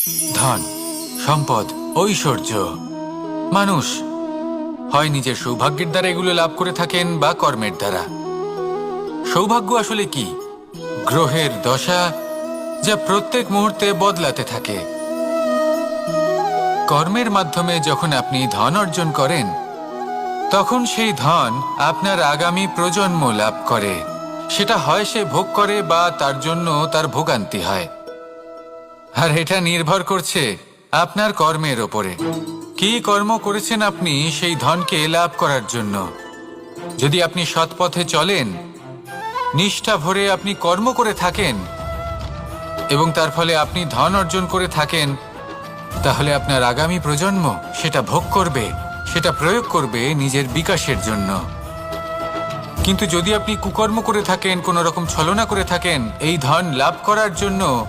ধন, সম্পদ, ঐশ্বর্য। মানুষ হয় নিজের সৌভাগ্যের দ্বারা এগুলো লাভ করে থাকেন বা কর্মের দ্বারা। সৌভাগ্য আসলে কি? গ্রহের দশা, যা প্রত্যেক মুহূর্তে বদলাতে থাকে। কর্মের মাধ্যমে যখন আপনি ধন অর্জন করেন, তখন সেই ধন আপনার আগামী প্রজন্ম লাভ করে। সেটা হয় সে ভোগ করে বা তার জন্য তার ভোগান্তি হয়। আর এটা নির্ভর করছে আপনার কর্মের ওপরে। কি কর্ম করেছেন আপনি সেই ধনকে লাভ করার জন্য? যদি আপনি সৎ পথে চলেন, নিষ্ঠা ভরে আপনি কর্ম করে থাকেন এবং তার ফলে আপনি ধন অর্জন করে থাকেন, তাহলে আপনার আগামী প্রজন্ম সেটা ভোগ করবে, সেটা প্রয়োগ করবে নিজের বিকাশের জন্য। কিন্তু যদি আপনি কুকর্ম করে থাকেন, কোনো রকম ছলনা করে থাকেন এই ধন লাভ করার জন্য,